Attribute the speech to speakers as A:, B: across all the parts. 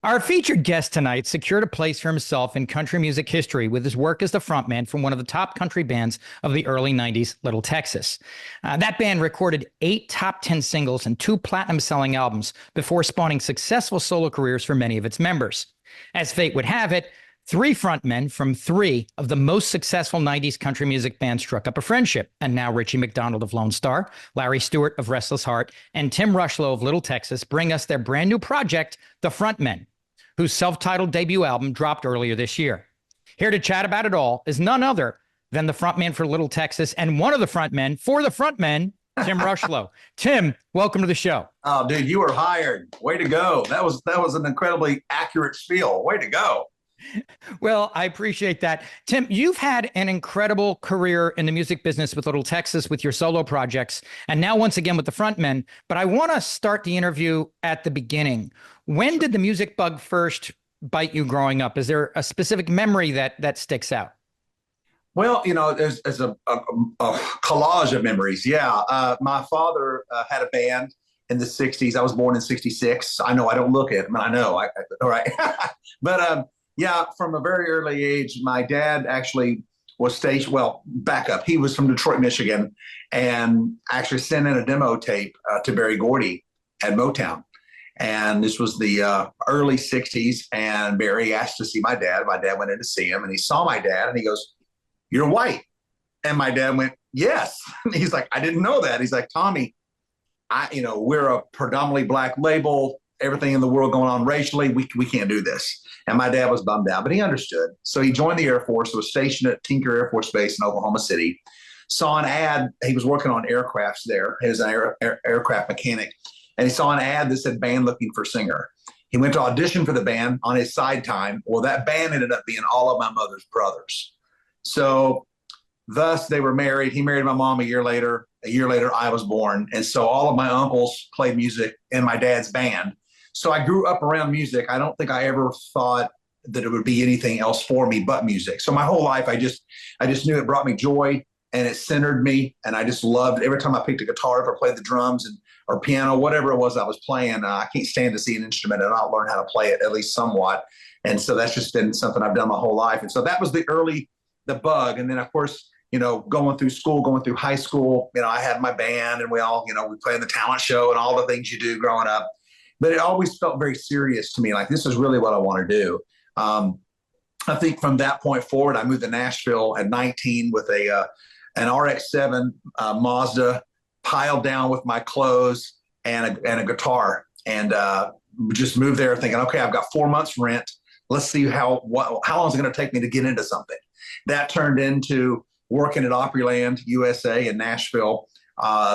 A: Our featured guest tonight secured a place for himself in country music history with his work as the frontman from one of the top country bands of the early 90s, Little Texas. That band recorded 8 top 10 singles and 2 platinum selling albums before spawning successful solo careers for many of its members. As fate would have it, 3 frontmen from 3 of the most successful 90s country music bands struck up a friendship, and now Richie McDonald of Lone Star, Larry Stewart of Restless Heart, and Tim Rushlow of Little Texas bring us their brand new project, The Frontmen, whose self-titled debut album dropped earlier this year. Here to chat about it all is none other than the frontman for Little Texas and one of the frontmen for the Frontmen, Tim Rushlow. Tim, welcome to the show.
B: Oh, dude, you were hired. Way to go. That was an incredibly accurate spiel. Way to go.
A: Well, I appreciate that. Tim, you've had an incredible career in the music business with Little Texas, with your solo projects, and now once again with the Frontmen. But I want to start the interview at the beginning. When did the music bug first bite you growing up? Is there a specific memory that sticks out?
B: Well, there's a collage of memories. Yeah. My father had a band in the 60s. I was born in 66. I know I don't look it. I mean, I know. All right. But yeah, from a very early age, my dad actually was stationed. Well, back up. He was from Detroit, Michigan, and actually sent in a demo tape to Berry Gordy at Motown. And this was the early 60s. And Barry asked to see my dad. My dad went in to see him, and he saw my dad, and he goes, "You're white." And my dad went, "Yes." And he's like, "I didn't know that." He's like, "Tommy, we're a predominantly black label, everything in the world going on racially. We can't do this." And my dad was bummed out, but he understood. So he joined the Air Force, was stationed at Tinker Air Force Base in Oklahoma City, saw an ad. He was working on aircrafts there. He was an aircraft mechanic. And he saw an ad that said band looking for singer. He went to audition for the band on his side time. Well, that band ended up being all of my mother's brothers. So thus they were married. He married my mom a year later. A year later, I was born. And so all of my uncles played music in my dad's band. So I grew up around music. I don't think I ever thought that it would be anything else for me but music. So my whole life, I just knew it brought me joy and it centered me. And I just loved every time I picked a guitar or played the drums or piano, whatever it was I was playing. I can't stand to see an instrument and not learn how to play it at least somewhat. And so that's just been something I've done my whole life. And so that was the bug. And then of course, going through school, going through high school, I had my band and we all, we played in the talent show and all the things you do growing up. But it always felt very serious to me. Like, this is really what I want to do. I think from that point forward, I moved to Nashville at 19 with an RX-7 Mazda, piled down with my clothes and a guitar, and just moved there thinking, okay, I've got 4 months rent. Let's see how long is it going to take me to get into something. That turned into working at Opryland USA in Nashville,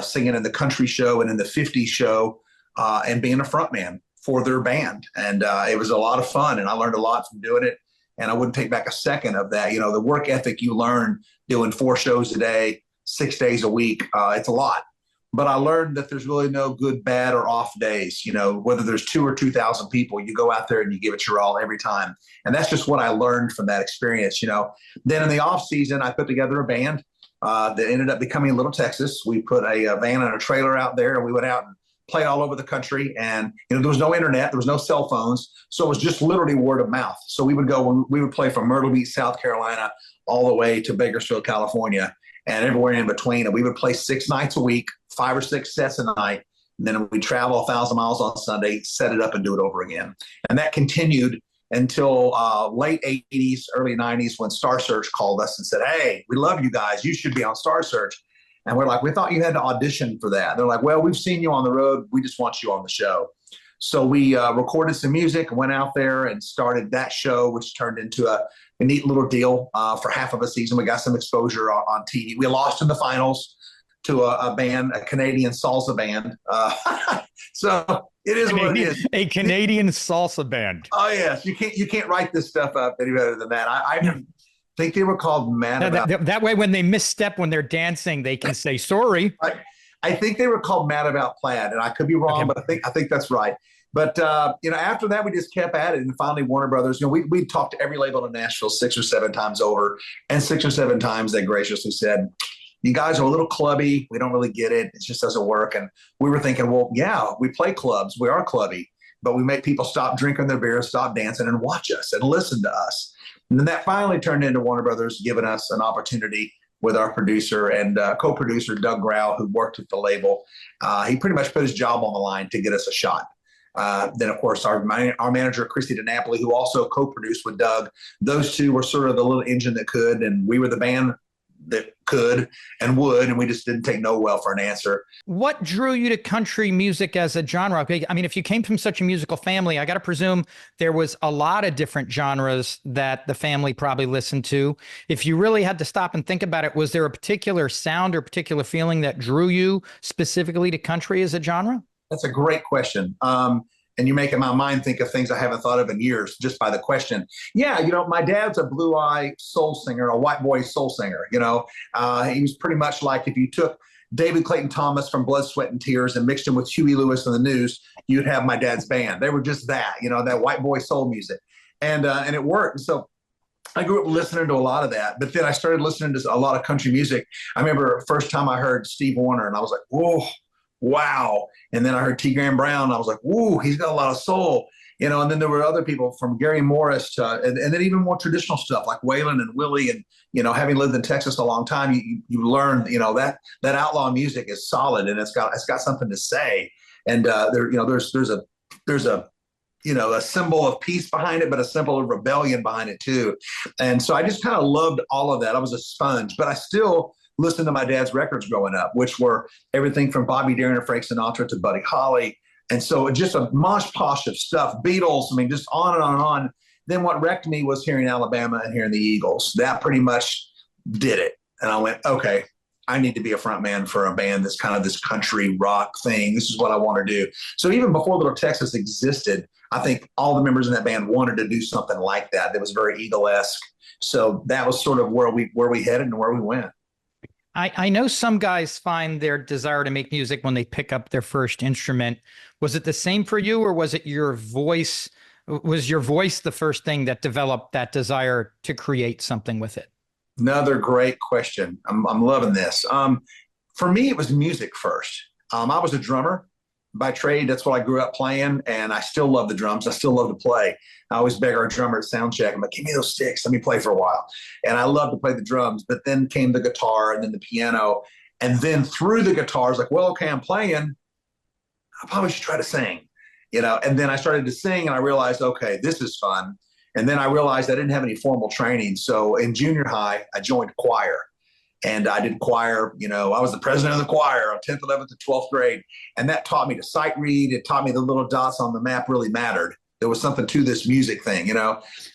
B: singing in the country show and in the 50s show, and being a frontman for their band. And it was a lot of fun, and I learned a lot from doing it. And I wouldn't take back a second of that. The work ethic you learn doing 4 shows a day, 6 days a week, it's a lot. But I learned that there's really no good, bad, or off days. Whether there's 2 or 2,000 people, you go out there and you give it your all every time. And that's just what I learned from that experience. Then in the off season, I put together a band that ended up becoming Little Texas. We put a van and a trailer out there, and we went out and played all over the country. And there was no internet, there was no cell phones, so it was just literally word of mouth. So we would play from Myrtle Beach, South Carolina, all the way to Bakersfield, California, and everywhere in between. And we would play 6 nights a week, 5 or 6 sets a night. And then we'd travel 1,000 miles on Sunday, set it up, and do it over again. And that continued until late 80s, early 90s, when Star Search called us and said, "Hey, we love you guys. You should be on Star Search." And we're like, "We thought you had to audition for that." They're like, "Well, we've seen you on the road. We just want you on the show." So we recorded some music, went out there and started that show, which turned into a neat little deal for half of a season. We got some exposure on TV. We lost in the finals to a band, a Canadian salsa band. So it is what it is.
A: A Canadian salsa band.
B: Oh, yes. You can't write this stuff up any better than that. I think they were called Mad About.
A: That way, when they misstep when they're dancing, they can say sorry.
B: I think they were called Mad About Plaid, and I could be wrong, but I think that's right. But after that, we just kept at it, and finally, Warner Brothers. We talked to every label in Nashville 6 or 7 times over, and 6 or 7 times they graciously said, "You guys are a little clubby. We don't really get it. It just doesn't work." And we were thinking, well, yeah, we play clubs. We are clubby. but we make people stop drinking their beer, stop dancing, and watch us and listen to us. And then that finally turned into Warner Brothers giving us an opportunity with our producer and co-producer, Doug Grau, who worked at the label. He pretty much put his job on the line to get us a shot. Then, of course, our manager, Christy DiNapoli, who also co-produced with Doug, those two were sort of the little engine that could, and we were the band that could and would, and we just didn't take no well for an answer.
A: What drew you to country music as a genre? I mean, if you came from such a musical family, I got to presume there was a lot of different genres that the family probably listened to. If you really had to stop and think about it, was there a particular sound or particular feeling that drew you specifically to country as a genre?
B: That's a great question. And you're making my mind think of things I haven't thought of in years just by the question. Yeah, my dad's a blue-eye soul singer, a white boy soul singer. He was pretty much like if you took David Clayton Thomas from Blood, Sweat, and Tears and mixed him with Huey Lewis and the News, you'd have my dad's band. They were just that, that white boy soul music. And it worked. And so I grew up listening to a lot of that, but then I started listening to a lot of country music. I remember first time I heard Steve Wariner, and I was like, whoa, wow. And then I heard T. Graham Brown, and I was like, woo, he's got a lot of soul. And then there were other people from Gary Morris to, and then even more traditional stuff like Waylon and Willie. And, having lived in Texas a long time, you learn, that outlaw music is solid and it's got something to say. And there's a symbol of peace behind it, but a symbol of rebellion behind it too. And so I just kind of loved all of that. I was a sponge, but I still listened to my dad's records growing up, which were everything from Bobby Darin and Frank Sinatra to Buddy Holly. And so just a mosh posh of stuff, Beatles, just on and on and on. Then what wrecked me was hearing Alabama and hearing the Eagles. That pretty much did it. And I went, okay, I need to be a front man for a band that's kind of this country rock thing. This is what I want to do. So even before Little Texas existed, I think all the members in that band wanted to do something like that. That was very Eagle-esque. So that was sort of where we headed and where we went.
A: I know some guys find their desire to make music when they pick up their first instrument. Was it the same for you, or was it your voice? Was your voice the first thing that developed that desire to create something with it?
B: Another great question. I'm loving this. For me, it was music first. I was a drummer by trade. That's what I grew up playing, and I still love the drums. I still love to play. I always beg our drummer at sound check. I'm like, give me those sticks. Let me play for a while. And I love to play the drums, but then came the guitar and then the piano. And then through the guitar, I was like, well, okay, I'm playing. I probably should try to sing, and then I started to sing and I realized, okay, this is fun. And then I realized I didn't have any formal training. So in junior high, I joined choir. And I did choir, I was the president of the choir on 10th, 11th, and 12th grade. And that taught me to sight read. It taught me the little dots on the map really mattered. There was something to this music thing,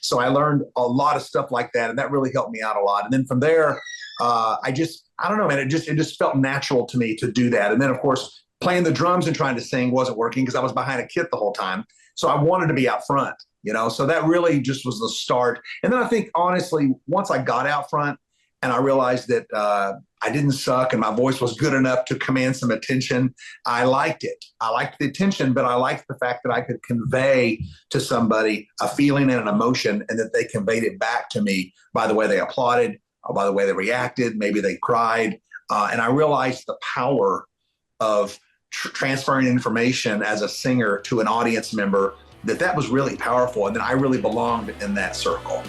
B: So I learned a lot of stuff like that. And that really helped me out a lot. And then from there, I don't know, man, it just felt natural to me to do that. And then, of course, playing the drums and trying to sing wasn't working because I was behind a kit the whole time. So I wanted to be out front, So that really just was the start. And then I think, honestly, once I got out front, and I realized that I didn't suck and my voice was good enough to command some attention. I liked it. I liked the attention, but I liked the fact that I could convey to somebody a feeling and an emotion, and that they conveyed it back to me by the way they applauded, or by the way they reacted. Maybe they cried. And I realized the power of transferring information as a singer to an audience member, that was really powerful. And then I really belonged in that circle.